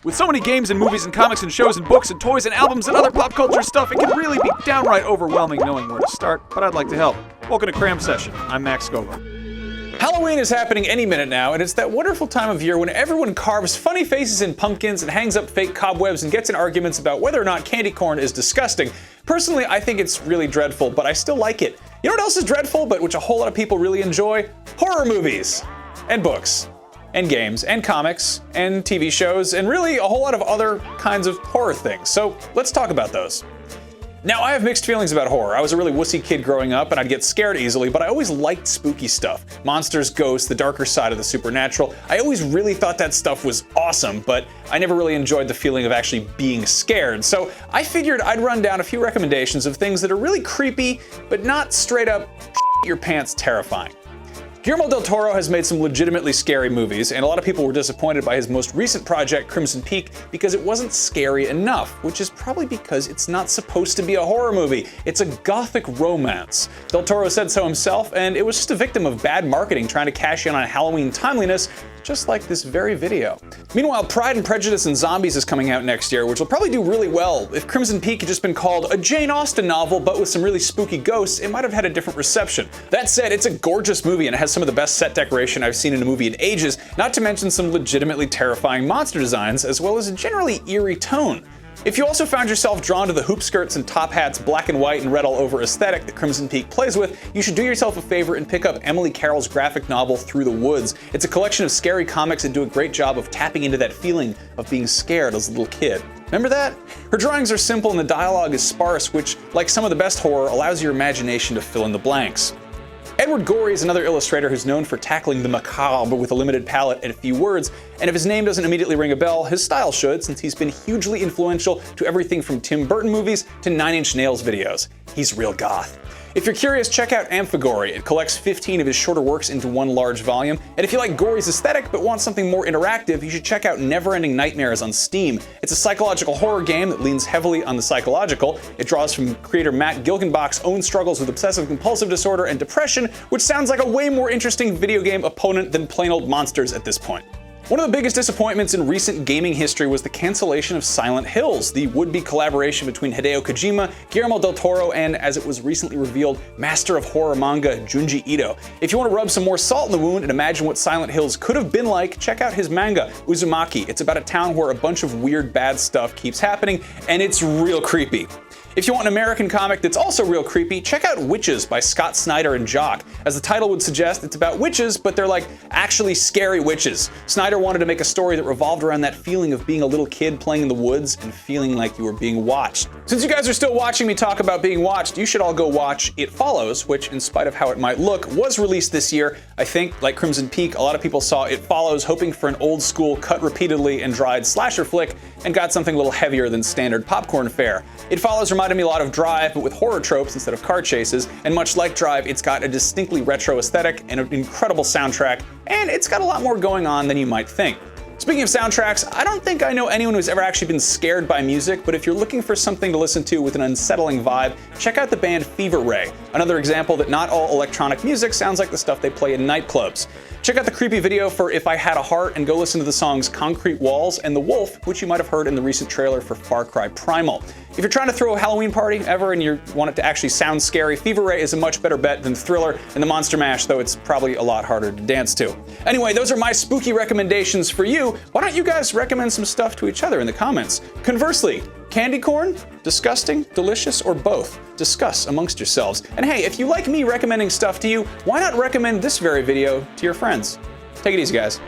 With so many games and movies and comics and shows and books and toys and albums and other pop culture stuff, it can really be downright overwhelming knowing where to start, but I'd like to help. Welcome to Cram Session. I'm Max Gover. Halloween is happening any minute now, and it's that wonderful time of year when everyone carves funny faces in pumpkins and hangs up fake cobwebs and gets in arguments about whether or not candy corn is disgusting. Personally, I think it's really dreadful, but I still like it. You know what else is dreadful, but which a whole lot of people really enjoy? Horror movies. And books. And games, and comics, and TV shows, and really a whole lot of other kinds of horror things. So let's talk about those. Now, I have mixed feelings about horror. I was a really wussy kid growing up, and I'd get scared easily, but I always liked spooky stuff. Monsters, ghosts, the darker side of the supernatural. I always really thought that stuff was awesome, but I never really enjoyed the feeling of actually being scared. So I figured I'd run down a few recommendations of things that are really creepy, but not straight up your pants terrifying. Guillermo del Toro has made some legitimately scary movies, and a lot of people were disappointed by his most recent project, Crimson Peak, because it wasn't scary enough, which is probably because it's not supposed to be a horror movie. It's a gothic romance. Del Toro said so himself, and it was just a victim of bad marketing trying to cash in on Halloween timeliness, just like this very video. Meanwhile, Pride and Prejudice and Zombies is coming out next year, which will probably do really well. If Crimson Peak had just been called a Jane Austen novel, but with some really spooky ghosts, it might have had a different reception. That said, it's a gorgeous movie and it has some of the best set decoration I've seen in a movie in ages, not to mention some legitimately terrifying monster designs, as well as a generally eerie tone. If you also found yourself drawn to the hoop skirts and top hats, black and white and red all over aesthetic that Crimson Peak plays with, you should do yourself a favor and pick up Emily Carroll's graphic novel Through the Woods. It's a collection of scary comics that do a great job of tapping into that feeling of being scared as a little kid. Remember that? Her drawings are simple and the dialogue is sparse, which, like some of the best horror, allows your imagination to fill in the blanks. Edward Gorey is another illustrator who's known for tackling the macabre with a limited palette and a few words, and if his name doesn't immediately ring a bell, his style should, since he's been hugely influential to everything from Tim Burton movies to Nine Inch Nails videos. He's real goth. If you're curious, check out Amphigory. It collects 15 of his shorter works into one large volume, and if you like Gorey's aesthetic but want something more interactive, you should check out Neverending Nightmares on Steam. It's a psychological horror game that leans heavily on the psychological. It draws from creator Matt Gilgenbach's own struggles with obsessive-compulsive disorder and depression, which sounds like a way more interesting video game opponent than plain old monsters at this point. One of the biggest disappointments in recent gaming history was the cancellation of Silent Hills, the would-be collaboration between Hideo Kojima, Guillermo del Toro, and, as it was recently revealed, master of horror manga Junji Ito. If you want to rub some more salt in the wound and imagine what Silent Hills could have been like, check out his manga, Uzumaki. It's about a town where a bunch of weird bad stuff keeps happening, and it's real creepy. If you want an American comic that's also real creepy, check out Witches by Scott Snyder and Jock. As the title would suggest, it's about witches, but they're like actually scary witches. Snyder wanted to make a story that revolved around that feeling of being a little kid playing in the woods and feeling like you were being watched. Since you guys are still watching me talk about being watched, you should all go watch It Follows, which, in spite of how it might look, was released this year. I think, like Crimson Peak, a lot of people saw It Follows hoping for an old school, cut repeatedly and dried slasher flick, and got something a little heavier than standard popcorn fare. It Follows reminded me a lot of Drive, but with horror tropes instead of car chases, and much like Drive, it's got a distinctly retro aesthetic and an incredible soundtrack, and it's got a lot more going on than you might think. Speaking of soundtracks, I don't think I know anyone who's ever actually been scared by music, but if you're looking for something to listen to with an unsettling vibe, check out the band Fever Ray, another example that not all electronic music sounds like the stuff they play in nightclubs. Check out the creepy video for If I Had a Heart and go listen to the songs Concrete Walls and The Wolf, which you might have heard in the recent trailer for Far Cry Primal. If you're trying to throw a Halloween party ever and you want it to actually sound scary, Fever Ray is a much better bet than Thriller and the Monster Mash, though it's probably a lot harder to dance to. Anyway, those are my spooky recommendations for you. Why don't you guys recommend some stuff to each other in the comments? Conversely, candy corn? Disgusting, delicious, or both? Discuss amongst yourselves. And hey, if you like me recommending stuff to you, why not recommend this very video to your friends? Take it easy, guys.